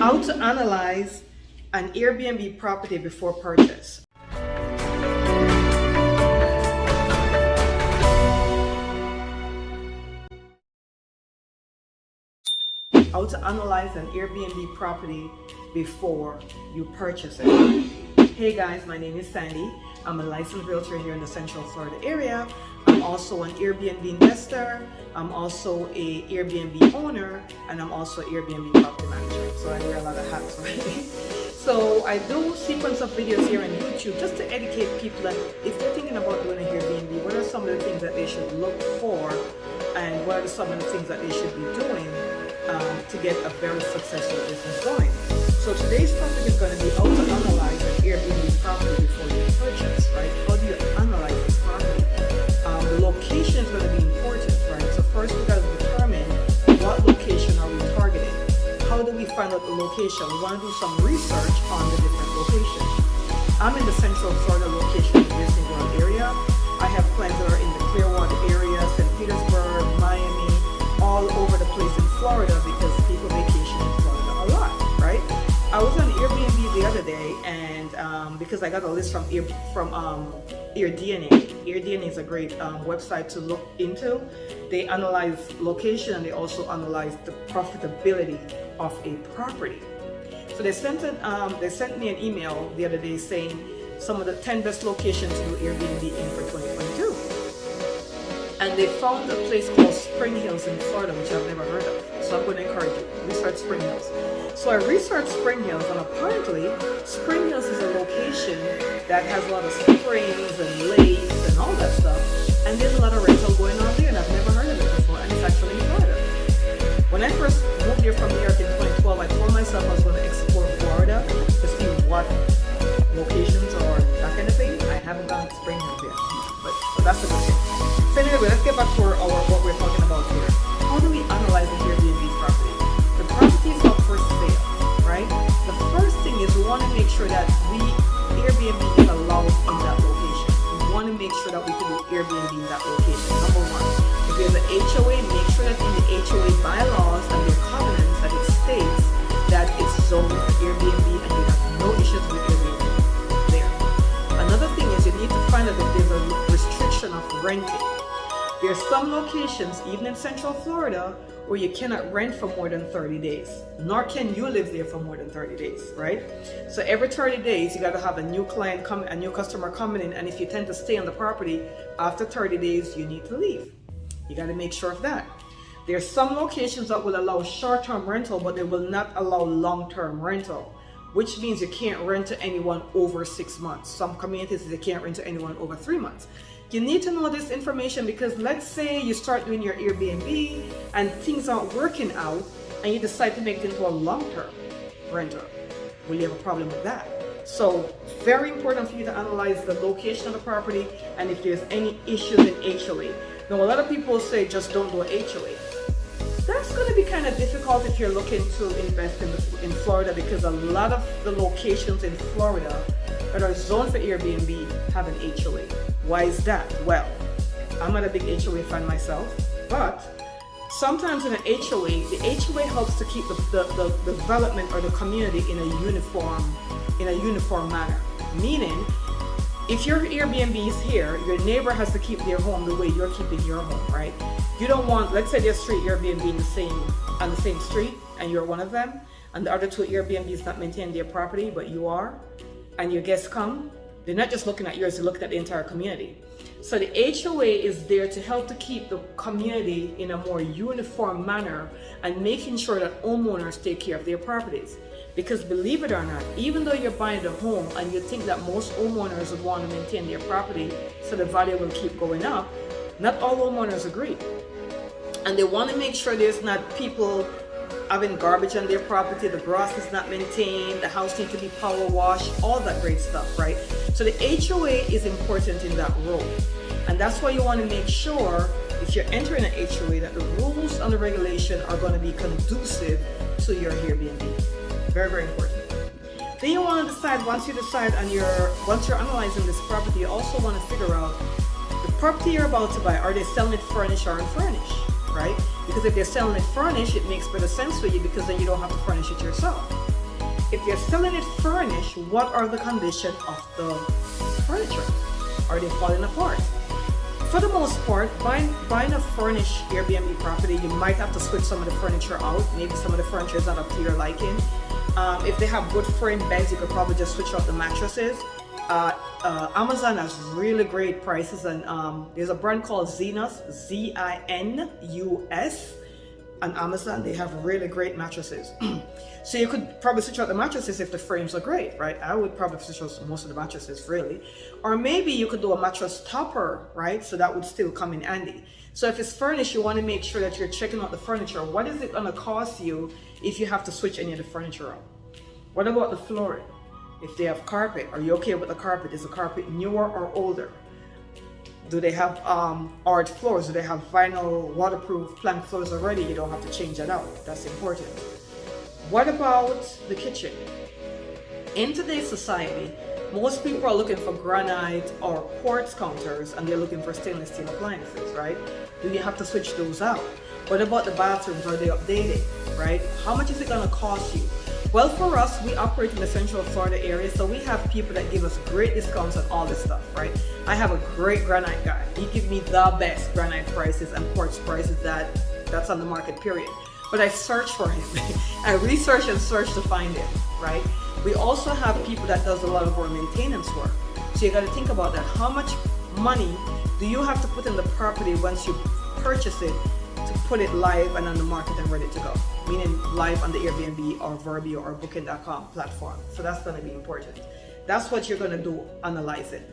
How to analyze an Airbnb property before purchase. How to analyze an Airbnb property before you purchase it. Hey guys, my name is Sandy. I'm a licensed realtor here in the Central Florida area. I'm also an Airbnb investor. I'm also a Airbnb owner, and I'm also an Airbnb property manager. So I wear a lot of hats, right? So I do sequence of videos here on YouTube just to educate people that if they're thinking about doing an Airbnb, what are some of the things that they should look for, and what are some of the things that they should be doing to get a very successful business going. So today's topic is going to be how to analyze an Airbnb property before you purchase, right? How do you analyze this property? The location is going to be important, right? So first we got to determine what location are we targeting. How do we find out the location? We want to do some research on the different locations. I'm in the Central Florida location in the Disney World area. I have clients that are in the Clearwater area, St. Petersburg, Miami, all over the place in Florida because people vacation in Florida a lot, right? I was on Airbnb the other day, and because I got a list from AirDNA. AirDNA is a great website to look into. They analyze location and they also analyze the profitability of a property. So they sent me an email the other day saying some of the 10 best locations to do Airbnb in for 2022. And they found a place called Spring Hills in Florida, which I've never heard of. So I'm going to encourage you, research Spring Hills. So I researched Spring Hills, and apparently Spring Hills is a location that has a lot of springs and lakes and all that stuff. And there's a lot of rental going on there, and I've never heard of it before, and it's actually in Florida. When I first moved here from New York in 2012, I told myself I was going to explore Florida to see what locations or that kind of thing. I haven't gone to Spring Hills yet, but that's a good thing. So anyway, let's get back to what we're talking about here. How do we analyze an Airbnb property? The property is up for sale, right? The first thing is we want to make sure that Airbnb is allowed in that location. We want to make sure that we can do Airbnb in that location. Number one, if there's an HOA, make sure that in the HOA bylaws and the covenants that it states that it's zoned for Airbnb and you have no issues with Airbnb there. Another thing is you need to find out if there's a restriction of renting. There are some locations, even in Central Florida, where you cannot rent for more than 30 days, nor can you live there for more than 30 days, right? So every 30 days, you got to have a new customer coming in, and if you tend to stay on the property, after 30 days, you need to leave. You got to make sure of that. There are some locations that will allow short-term rental, but they will not allow long-term rental, which means you can't rent to anyone over 6 months. Some communities, they can't rent to anyone over 3 months. You need to know this information because let's say you start doing your Airbnb and things aren't working out and you decide to make it into a long-term rental. Will you have a problem with that? So very important for you to analyze the location of the property and if there's any issues in HOA. Now a lot of people say just don't do an HOA. That's going to be kind of difficult if you're looking to invest in Florida because a lot of the locations in Florida that are zoned for Airbnb have an HOA. Why is that? Well, I'm not a big HOA fan myself, but sometimes in an HOA, the HOA helps to keep the development or the community in a uniform manner. Meaning, if your Airbnb is here, your neighbor has to keep their home the way you're keeping your home, right? You don't want, let's say there's 3 Airbnb on the same street, and you're one of them, and the other 2 Airbnbs not maintaining their property, but you are, and your guests come. They're not just looking at yours, they're looking at the entire community. So the HOA is there to help to keep the community in a more uniform manner and making sure that homeowners take care of their properties. Because believe it or not, even though you're buying a home and you think that most homeowners would want to maintain their property so the value will keep going up, not all homeowners agree. And they want to make sure there's not people having garbage on their property, the grass is not maintained, the house needs to be power washed, all that great stuff, right? So the HOA is important in that role. And that's why you want to make sure if you're entering an HOA that the rules and the regulation are going to be conducive to your Airbnb. Very, very important. Then you want to decide, once you're analyzing this property, you also want to figure out the property you're about to buy, are they selling it furnished or unfurnished, right? Because if they're selling it furnished, it makes better sense for you because then you don't have to furnish it yourself. if you're selling it furnished, what are the condition of the furniture? Are they falling apart? For the most part, buying a furnished Airbnb property, you might have to switch some of the furniture out. Maybe some of the furniture is not up to your liking. If they have good frame beds, you could probably just switch out the mattresses. Amazon has really great prices, and there's a brand called Zinus, Zinus. On Amazon, they have really great mattresses. So you could probably switch out the mattresses if the frames are great, right? I would probably switch out most of the mattresses, really. Or maybe you could do a mattress topper, right? So that would still come in handy. So if it's furnished, you want to make sure that you're checking out the furniture. What is it going to cost you if you have to switch any of the furniture out? What about the flooring? If they have carpet, are you okay with the carpet? Is the carpet newer or older? Do they have art floors? Do they have vinyl waterproof plank floors already? You don't have to change that out. That's important. What about the kitchen? In today's society, most people are looking for granite or quartz counters, and they're looking for stainless steel appliances, right? Do you have to switch those out? What about the bathrooms? Are they updated, right? How much is it going to cost you? Well, for us, we operate in the Central Florida area, so we have people that give us great discounts on all this stuff, right? I have a great granite guy. He gives me the best granite prices and quartz prices that's on the market, period. But I search for him. I research and search to find him, right? We also have people that does a lot of our maintenance work. So you got to think about that. How much money do you have to put in the property once you purchase it to put it live and on the market and ready to go? Meaning live on the Airbnb or Vrbo or Booking.com platform. So that's going to be important. That's what you're going to do, analyze it.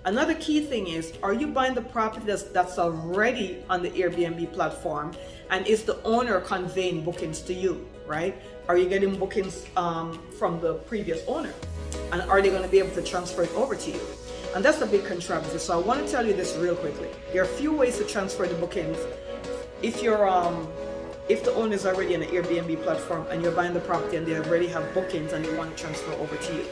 Another key thing is, are you buying the property that's already on the Airbnb platform, and is the owner conveying bookings to you, right? Are you getting bookings from the previous owner? And are they going to be able to transfer it over to you? And that's a big controversy. So I want to tell you this real quickly. There are a few ways to transfer the bookings. If the owner is already on the Airbnb platform and you're buying the property and they already have bookings and they want to transfer over to you,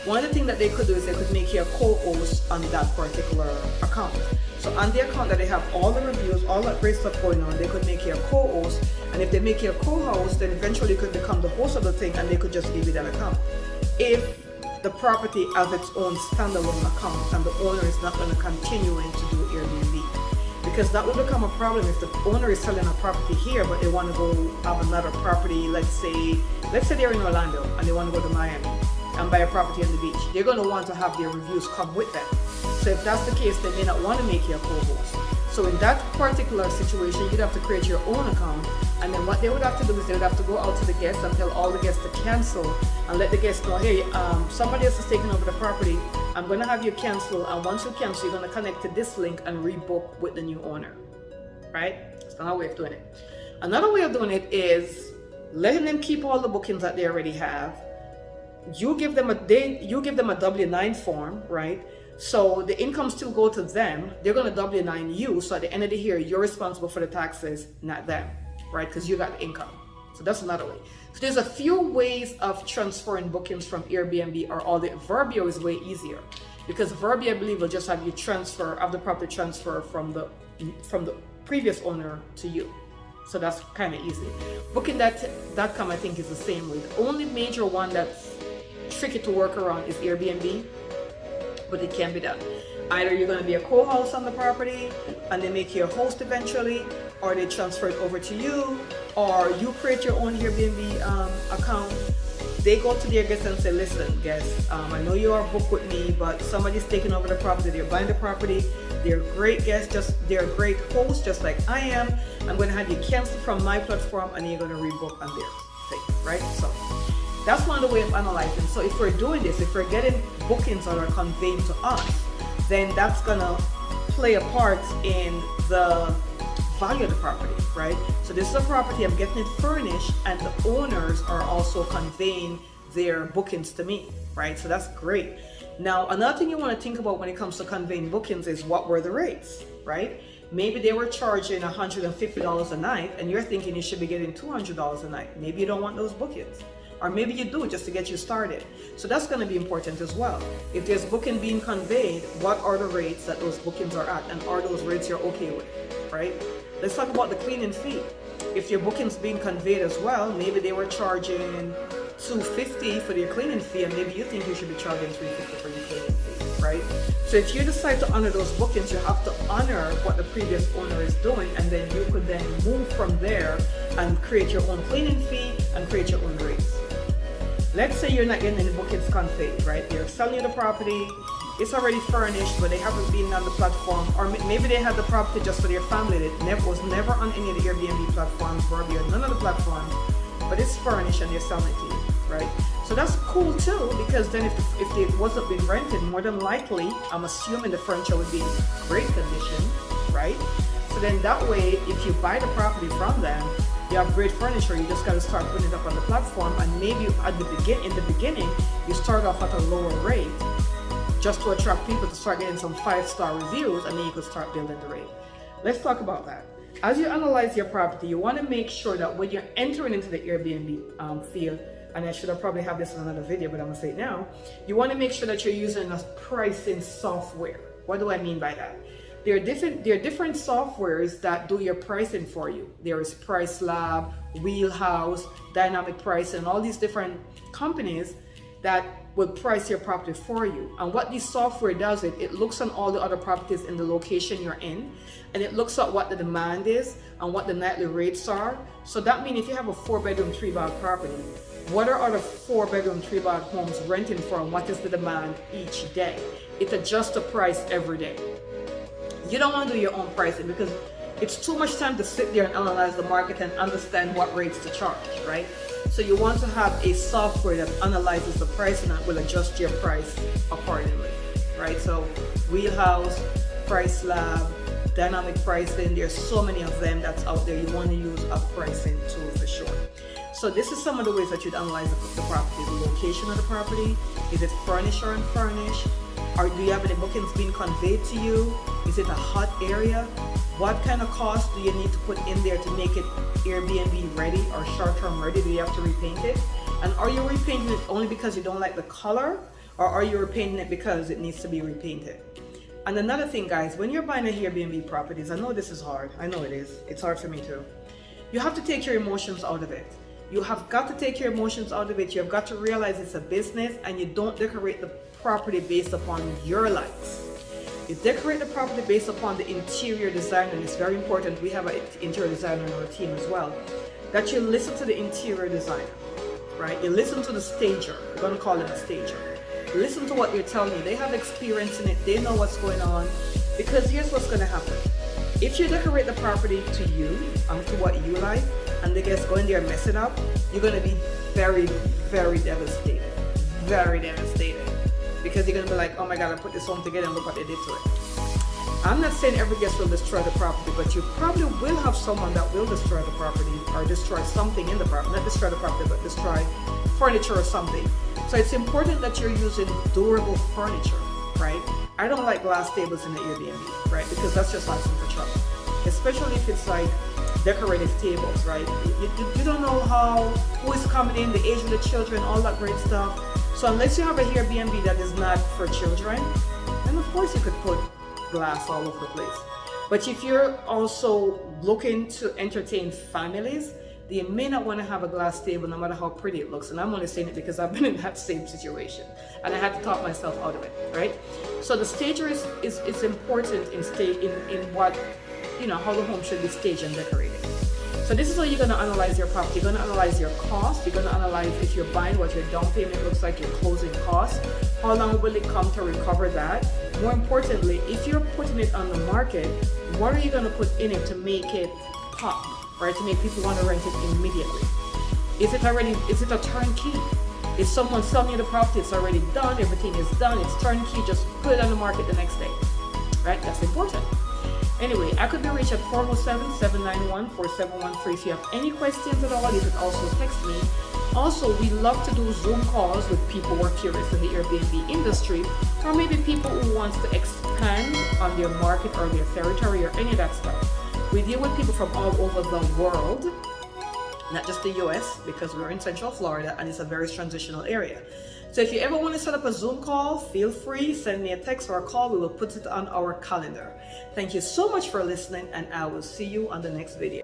one of the things that they could do is they could make you a co-host on that particular account. So on the account that they have all the reviews, all that great stuff going on, they could make you a co-host. And if they make you a co-host, then eventually you could become the host of the thing and they could just give you that account. If the property has its own standalone account and the owner is not going to continue to do Airbnb. Because that will become a problem if the owner is selling a property here, but they want to go have another property. Let's say they're in Orlando and they want to go to Miami and buy a property on the beach. They're going to want to have their reviews come with them. So if that's the case, they may not want to make you a co-host. So in that particular situation, you'd have to create your own account, and then what they would have to do is they would have to go out to the guests and tell all the guests to cancel and let the guests know, hey, somebody else is taking over the property. I'm going to have you cancel, and once you cancel, you're going to connect to this link and rebook with the new owner, right? That's another way of doing it. Another way of doing it is letting them keep all the bookings that they already have. You give them a W-9 form, right? So the income still go to them. They're going to W-9 you. So at the end of the year, you're responsible for the taxes, not them, right? Because you got the income. So that's another way. So there's a few ways of transferring bookings from Airbnb or all the Vrbo is way easier, because Vrbo, I believe, will just have you have the property transfer from the previous owner to you. So that's kind of easy. Booking.com, I think, is the same way. The only major one that's tricky to work around is Airbnb, but it can be done. Either you're going to be a co-host on the property and they make you a host eventually, or they transfer it over to you, or you create your own Airbnb account. They go to their guests and say, listen, guests, I know you are booked with me, but somebody's taking over the property. They're buying the property. They're great guests, they're great hosts, just like I am. I'm going to have you cancel from my platform, and you're going to rebook on their thing, right? So that's one of the way of analyzing. So if we're doing this, if we're getting bookings that are conveyed to us, then that's going to play a part in the value of the property, right? So this is a property, I'm getting it furnished, and the owners are also conveying their bookings to me, right? So that's great. Now, another thing you want to think about when it comes to conveying bookings is what were the rates, right? Maybe they were charging $150 a night, and you're thinking you should be getting $200 a night. Maybe you don't want those bookings. Or maybe you do, just to get you started. So that's going to be important as well. If there's booking being conveyed, what are the rates that those bookings are at, and are those rates you're okay with, right? Let's talk about the cleaning fee. If your booking's being conveyed as well, maybe they were charging $250 for your cleaning fee, and maybe you think you should be charging $350 for your cleaning fee, right? So if you decide to honor those bookings, you have to honor what the previous owner is doing, and then you could then move from there and create your own cleaning fee and create your own rates. Let's say you're not getting any bookings conveyed, right? They're selling you the property, it's already furnished, but they haven't been on the platform, or maybe they had the property just for their family. It was never on any of the Airbnb platforms, Verbi, or none of the platforms, but it's furnished and they're selling it to you, right? So that's cool too, because then if it wasn't being rented, more than likely, I'm assuming the furniture would be in great condition, right? So then that way, if you buy the property from them, you have great furniture, you just got to start putting it up on the platform, and maybe in the beginning, you start off at a lower rate, just to attract people to start getting some 5-star reviews, and then you could start building the rate. Let's talk about that. As you analyze your property, you want to make sure that when you're entering into the Airbnb field, and I should have probably have this in another video, but I'm gonna say it now, you want to make sure that you're using a pricing software. What do I mean by that? There are different softwares that do your pricing for you. There is PriceLab, Wheelhouse, Dynamic Pricing, all these different companies that will price your property for you. And what this software does, it looks on all the other properties in the location you're in, and it looks at what the demand is and what the nightly rates are. So that means if you have a 4-bedroom, 3-bath property, what are other 4-bedroom, 3-bath homes renting for, and what is the demand each day? It adjusts the price every day. You don't want to do your own pricing because it's too much time to sit there and analyze the market and understand what rates to charge, right? So you want to have a software that analyzes the pricing and will adjust your price accordingly, right? So Wheelhouse, PriceLab, Dynamic Pricing, there's so many of them that's out there. You want to use a pricing tool for sure. So this is some of the ways that you'd analyze the property. The location of the property, is it furnished or unfurnished? Or do you have any bookings being conveyed to you? Is it a hot area? What kind of cost do you need to put in there to make it Airbnb ready or short-term ready? Do you have to repaint it? And are you repainting it only because you don't like the color, or are you repainting it because it needs to be repainted? And another thing, guys, when you're buying a Airbnb properties, I know this is hard. I know it is. It's hard for me too. You have to take your emotions out of it. You have got to take your emotions out of it. You have got to realize it's a business, and you don't decorate the property based upon your likes. You decorate the property based upon the interior design, and it's very important. We have an interior designer on our team as well, that you listen to the interior designer, right? You listen to the stager. We're going to call him a stager. Listen to what they're telling you. They have experience in it. They know what's going on. Because here's what's going to happen. If you decorate the property to you and to what you like, and the guests go in there and mess it up, you're going to be very, very devastated. Very devastated. Because you're going to be like, oh my God, I put this home together and look what they did to it. I'm not saying every guest will destroy the property, but you probably will have someone that will destroy the property or destroy something in the property. Not destroy the property, but destroy furniture or something. So it's important that you're using durable furniture, right? I don't like glass tables in the Airbnb, right? Because that's just asking for trouble. Especially if it's like decorative tables, right? You don't know who is coming in, the age of the children, all that great stuff. So unless you have a Airbnb that is not for children, then of course you could put glass all over the place. But if you're also looking to entertain families, you may not want to have a glass table no matter how pretty it looks. And I'm only saying it because I've been in that same situation and I had to talk myself out of it, right? So the stager is important in what, how the home should be staged and decorated. So this is how you're going to analyze your property. You're going to analyze your cost. You're going to analyze if you're buying, what your down payment looks like, your closing costs. How long will it come to recover that? More importantly, if you're putting it on the market, what are you going to put in it to make it pop, right? To make people want to rent it immediately. Is it a turnkey? Is someone selling you the property? It's already done. Everything is done. It's turnkey. Just put it on the market the next day, right? That's important. Anyway, I could be reached at 407-791-4713. If you have any questions at all, you could also text me. Also, we love to do Zoom calls with people who are curious in the Airbnb industry, or maybe people who want to expand on their market or their territory or any of that stuff. We deal with people from all over the world, not just the US, because we're in Central Florida and it's a very transitional area. So if you ever want to set up a Zoom call, feel free, send me a text or a call. We will put it on our calendar. Thank you so much for listening, and I will see you on the next video.